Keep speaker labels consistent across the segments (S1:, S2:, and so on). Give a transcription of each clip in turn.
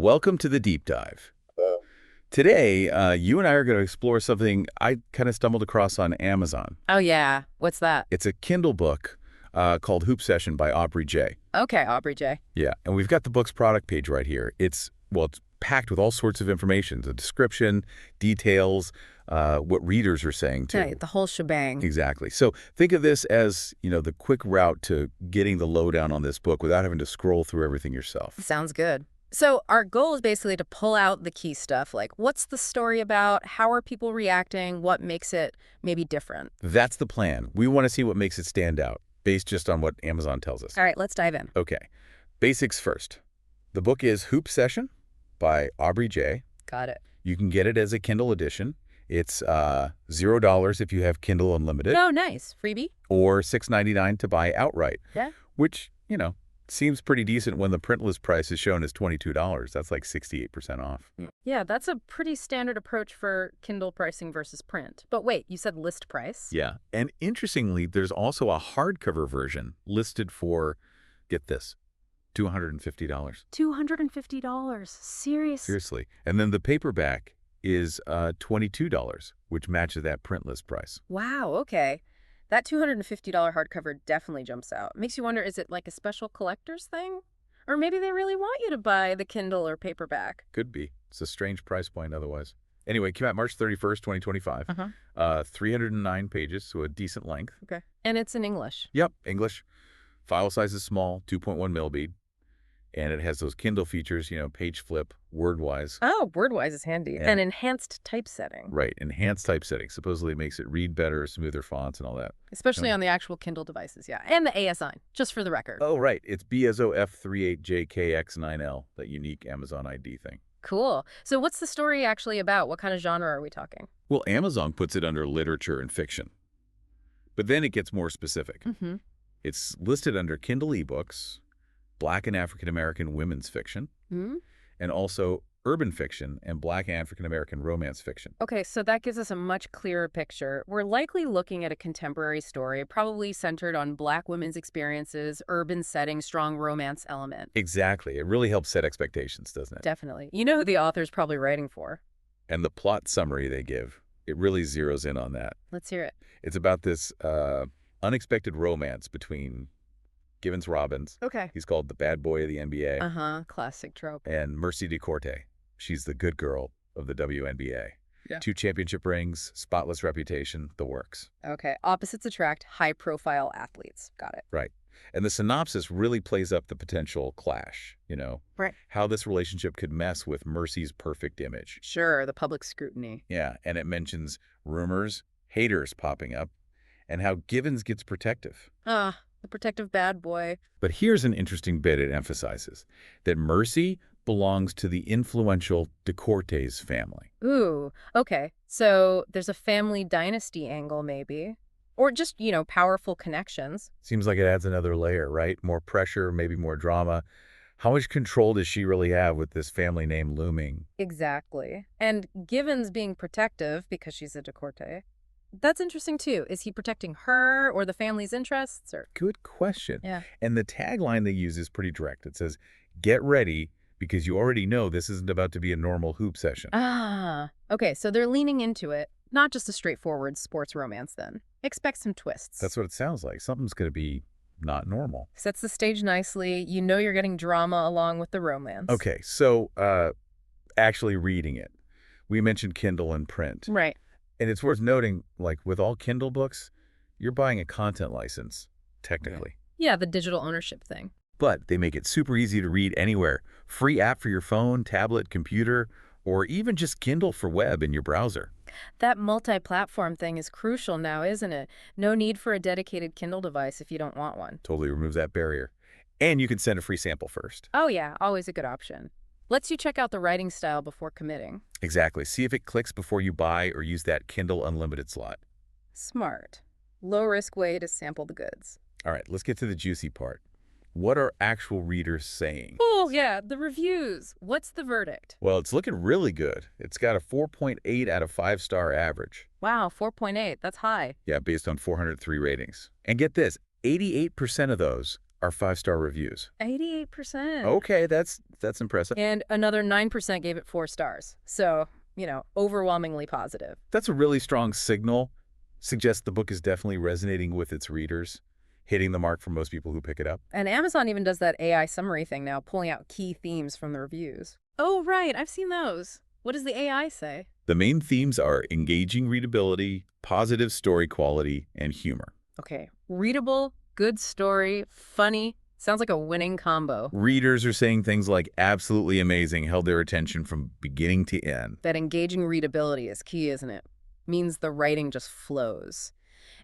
S1: Welcome to the deep dive. Today, you and I are going to explore something I kind of stumbled across on Amazon.
S2: Oh, yeah. What's that?
S1: It's a Kindle book called Hoop Session by Aubry J.
S2: Okay, Aubrey J.
S1: Yeah, and we've got the book's product page right here. It's packed with all sorts of information, the description, details, what readers are saying too.
S2: Right, the whole shebang.
S1: Exactly. So think of this as, the quick route to getting the lowdown on this book without having to scroll through everything yourself.
S2: Sounds good. So our goal is basically to pull out the key stuff, like what's the story about, how are people reacting, what makes it maybe different.
S1: That's the plan. We want to see what makes it stand out, based just on what Amazon tells us.
S2: All right, let's dive in.
S1: Okay. Basics first. The book is Hoop Session by Aubry J.
S2: Got it.
S1: You can get it as a Kindle edition. It's $0 if you have Kindle Unlimited.
S2: Oh, nice. Freebie?
S1: Or $6.99 to buy outright.
S2: Yeah.
S1: Which, seems pretty decent when the print list price is shown as $22. That's like 68% off.
S2: Yeah, that's a pretty standard approach for Kindle pricing versus print. But wait, you said list price?
S1: Yeah. And interestingly, there's also a hardcover version listed for, get this, $250.
S2: $250.
S1: Seriously. And then the paperback is $22, which matches that print list price.
S2: Wow, okay. That $250 hardcover definitely jumps out. Makes you wonder, is it like a special collector's thing? Or maybe they really want you to buy the Kindle or paperback.
S1: Could be. It's a strange price point otherwise. Anyway, it came out March 31st, 2025. 309 pages, so a decent length.
S2: Okay. And it's in English.
S1: Yep, English. File size is small, 2.1 millbead. And it has those Kindle features, page flip, word-wise.
S2: Oh, word-wise is handy.
S1: Yeah.
S2: And enhanced typesetting.
S1: Right, enhanced typesetting. Supposedly makes it read better, smoother fonts and all that.
S2: Especially on the actual Kindle devices, yeah. And the ASI, just for the record.
S1: Oh, right. It's BSOF38JKX9L, that unique Amazon ID thing.
S2: Cool. So what's the story actually about? What kind of genre are we talking?
S1: Well, Amazon puts it under literature and fiction. But then it gets more specific. It's listed under Kindle eBooks, Black and African American women's fiction, and also urban fiction and Black and African American romance fiction.
S2: Okay, so that gives us a much clearer picture. We're likely looking at a contemporary story, probably centered on Black women's experiences, urban setting, strong romance element.
S1: Exactly. It really helps set expectations, doesn't it?
S2: Definitely. You know who the author's probably writing for.
S1: And the plot summary they give, it really zeroes in on that.
S2: Let's hear it.
S1: It's about this unexpected romance between Givens Robbins.
S2: Okay.
S1: He's called the bad boy of the NBA.
S2: Classic trope.
S1: And Mercy DeCourte. She's the good girl of the WNBA. Yeah. 2 championship rings, spotless reputation, the works.
S2: Okay. Opposites attract, high-profile athletes. Got it.
S1: Right. And the synopsis really plays up the potential clash,
S2: Right.
S1: How this relationship could mess with Mercy's perfect image.
S2: Sure, the public scrutiny.
S1: Yeah, and it mentions rumors, haters popping up, and how Givens gets protective.
S2: The protective bad boy.
S1: But here's an interesting bit it emphasizes, that Mercy belongs to the influential DeCourte's family.
S2: Ooh, okay. So there's a family dynasty angle, maybe. Or just, powerful connections.
S1: Seems like it adds another layer, right? More pressure, maybe more drama. How much control does she really have with this family name looming?
S2: Exactly. And Givens being protective because she's a DeCourte. That's interesting, too. Is he protecting her or the family's interests? Or
S1: Good question.
S2: Yeah.
S1: And the tagline they use is pretty direct. It says, get ready because you already know this isn't about to be a normal hoop session.
S2: Okay. So they're leaning into it. Not just a straightforward sports romance, then. Expect some twists.
S1: That's what it sounds like. Something's going to be not normal.
S2: Sets the stage nicely. You know you're getting drama along with the romance.
S1: Okay. So actually reading it. We mentioned Kindle and print.
S2: Right.
S1: And it's worth noting, like with all Kindle books, you're buying a content license, technically.
S2: Yeah, the digital ownership thing.
S1: But they make it super easy to read anywhere. Free app for your phone, tablet, computer, or even just Kindle for web in your browser.
S2: That multi-platform thing is crucial now, isn't it? No need for a dedicated Kindle device if you don't want one.
S1: Totally removes that barrier. And you can send a free sample first.
S2: Oh yeah, always a good option. Lets you check out the writing style before committing.
S1: Exactly. See if it clicks before you buy or use that Kindle Unlimited slot.
S2: Smart. Low-risk way to sample the goods.
S1: All right, let's get to the juicy part. What are actual readers saying?
S2: Oh, yeah, the reviews. What's the verdict?
S1: Well, it's looking really good. It's got a 4.8 out of 5-star average.
S2: Wow, 4.8. That's high.
S1: Yeah, based on 403 ratings. And get this, 88% of those are 5-star reviews.
S2: 88%.
S1: Okay, that's impressive.
S2: And another 9% gave it 4 stars. So, overwhelmingly positive.
S1: That's a really strong signal. Suggests the book is definitely resonating with its readers, hitting the mark for most people who pick it up.
S2: And Amazon even does that AI summary thing now, pulling out key themes from the reviews. Oh, right. I've seen those. What does the AI say?
S1: The main themes are engaging readability, positive story quality, and humor.
S2: Okay. Readable, good story, funny. Sounds like a winning combo.
S1: Readers are saying things like absolutely amazing, held their attention from beginning to end.
S2: That engaging readability is key, isn't it? Means the writing just flows.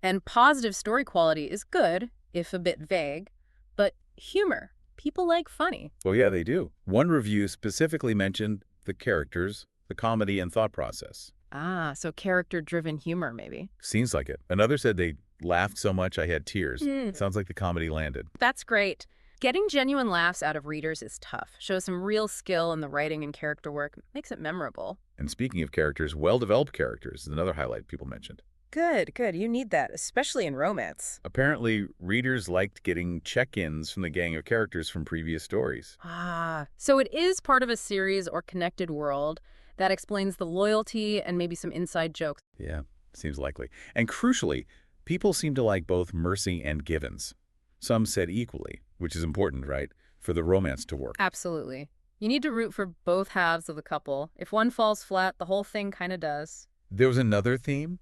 S2: And positive story quality is good, if a bit vague, but humor. People like funny.
S1: Well, yeah, they do. One review specifically mentioned the characters, the comedy, and thought process.
S2: Ah, so character-driven humor, maybe.
S1: Seems like it. Another said they laughed so much I had tears. Sounds like the comedy landed.
S2: That's great. Getting genuine laughs out of readers is tough. Shows some real skill in the writing and character work. Makes it memorable.
S1: And speaking of characters, well-developed characters is another highlight people mentioned.
S2: Good, good. You need that, especially in romance.
S1: Apparently, readers liked getting check-ins from the gang of characters from previous stories.
S2: Ah, so it is part of a series or connected world that explains the loyalty and maybe some inside jokes.
S1: Yeah, seems likely. And crucially, people seem to like both Mercy and Givens. Some said equally, which is important, right, for the romance to work.
S2: Absolutely. You need to root for both halves of the couple. If one falls flat, the whole thing kind of does.
S1: There was another theme.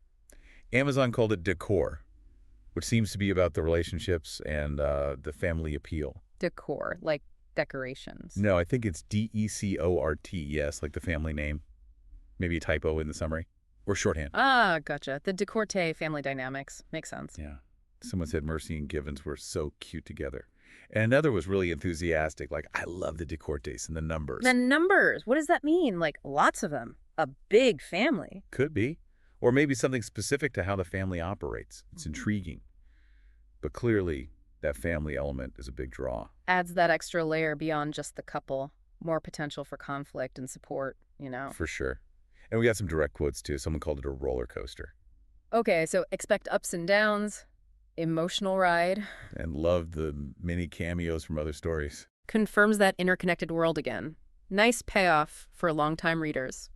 S1: Amazon called it decor, which seems to be about the relationships and the family appeal.
S2: Decor, like decorations.
S1: No, I think it's D-E-C-O-R-T, yes, like the family name. Maybe a typo in the summary. Or shorthand.
S2: Ah, gotcha. The decorte family dynamics. Makes sense.
S1: Yeah. Someone said Mercy and Givens were so cute together. And another was really enthusiastic, like, I love the decortes and the numbers.
S2: The numbers, what does that mean? Like, lots of them. A big family.
S1: Could be. Or maybe something specific to how the family operates. It's intriguing. But clearly, that family element is a big draw.
S2: Adds that extra layer beyond just the couple. More potential for conflict and support,
S1: For sure. And we got some direct quotes, too. Someone called it a roller coaster.
S2: Okay, so expect ups and downs. Emotional ride.
S1: And loved the many cameos from other stories.
S2: Confirms that interconnected world again. Nice payoff for longtime readers.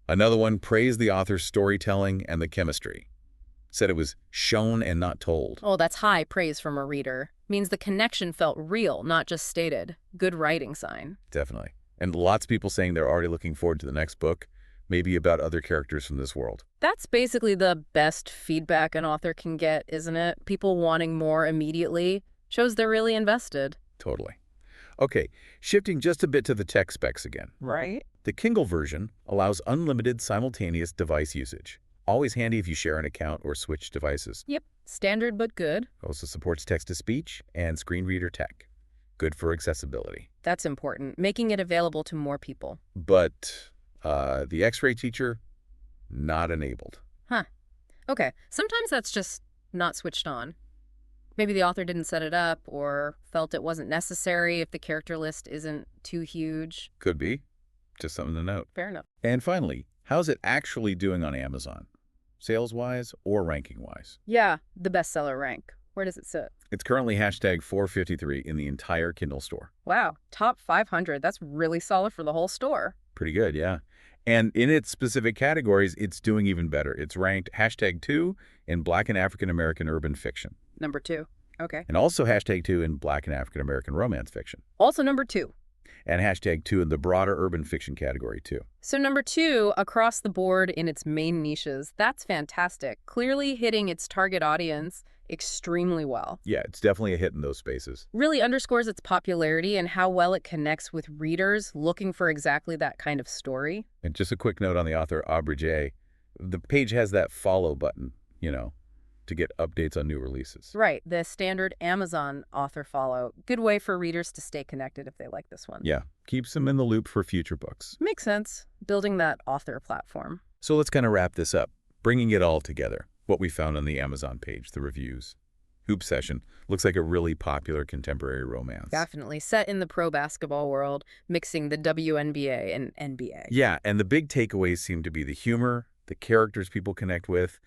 S1: Another one praised the author's storytelling and the chemistry. Said it was shown and not told.
S2: Oh, that's high praise from a reader. Means the connection felt real, not just stated. Good writing sign.
S1: Definitely. And lots of people saying they're already looking forward to the next book, maybe about other characters from this world.
S2: That's basically the best feedback an author can get, isn't it? People wanting more immediately shows they're really invested.
S1: Totally. Okay, shifting just a bit to the tech specs again.
S2: Right.
S1: The Kindle version allows unlimited simultaneous device usage. Always handy if you share an account or switch devices.
S2: Yep. Standard but good.
S1: Also supports text-to-speech and screen reader tech. Good for accessibility.
S2: That's important, making it available to more people.
S1: But the X-ray teacher, not enabled.
S2: Huh. Okay. Sometimes that's just not switched on. Maybe the author didn't set it up or felt it wasn't necessary if the character list isn't too huge.
S1: Could be. Just something to note.
S2: Fair enough.
S1: And finally, how's it actually doing on Amazon? Sales-wise or ranking-wise?
S2: Yeah, the bestseller rank. Where does it sit?
S1: It's currently hashtag 453 in the entire Kindle store.
S2: Wow, top 500. That's really solid for the whole store.
S1: Pretty good, yeah. And in its specific categories, it's doing even better. It's ranked hashtag 2 in Black and African American urban fiction.
S2: Number 2. Okay.
S1: And also hashtag 2 in Black and African American romance fiction.
S2: Also number 2.
S1: And hashtag 2 in the broader urban fiction category, too.
S2: So number 2, across the board in its main niches. That's fantastic. Clearly hitting its target audience extremely well.
S1: Yeah, it's definitely a hit in those spaces.
S2: Really underscores its popularity and how well it connects with readers looking for exactly that kind of story.
S1: And just a quick note on the author, Aubry J. The page has that follow button, to get updates on new releases.
S2: Right, the standard Amazon author follow. Good way for readers to stay connected if they like this one.
S1: Yeah, keeps them in the loop for future books.
S2: Makes sense. Building that author platform.
S1: So let's kind of wrap this up, bringing it all together. What we found on the Amazon page, the reviews. Hoop Session looks like a really popular contemporary romance.
S2: Definitely. Set in the pro basketball world, mixing the WNBA and NBA.
S1: Yeah, and the big takeaways seem to be the humor, the characters people connect with,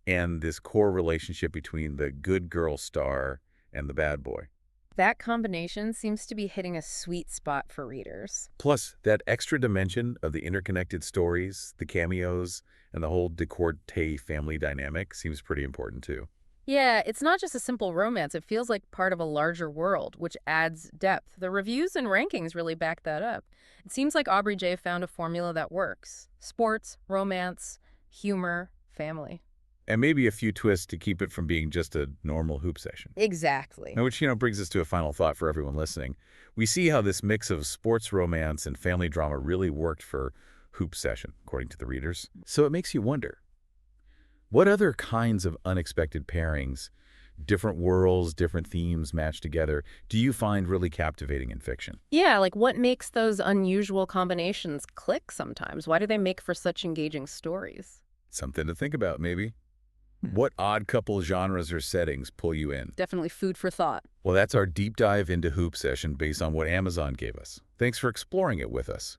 S1: and this core relationship between the good girl star and the bad boy.
S2: That combination seems to be hitting a sweet spot for readers.
S1: Plus, that extra dimension of the interconnected stories, the cameos, and the whole DeCourte family dynamic seems pretty important too.
S2: Yeah, it's not just a simple romance. It feels like part of a larger world, which adds depth. The reviews and rankings really back that up. It seems like Aubry J found a formula that works. Sports, romance, humor, family.
S1: And maybe a few twists to keep it from being just a normal hoop session.
S2: Exactly.
S1: Now, which, brings us to a final thought for everyone listening. We see how this mix of sports romance and family drama really worked for Hoop Session, according to the readers. So it makes you wonder, what other kinds of unexpected pairings, different worlds, different themes matched together, do you find really captivating in fiction?
S2: Yeah, like what makes those unusual combinations click sometimes? Why do they make for such engaging stories?
S1: Something to think about, maybe. What odd couple genres or settings pull you in?
S2: Definitely food for thought.
S1: Well, that's our deep dive into Hoop Session based on what Amazon gave us. Thanks for exploring it with us.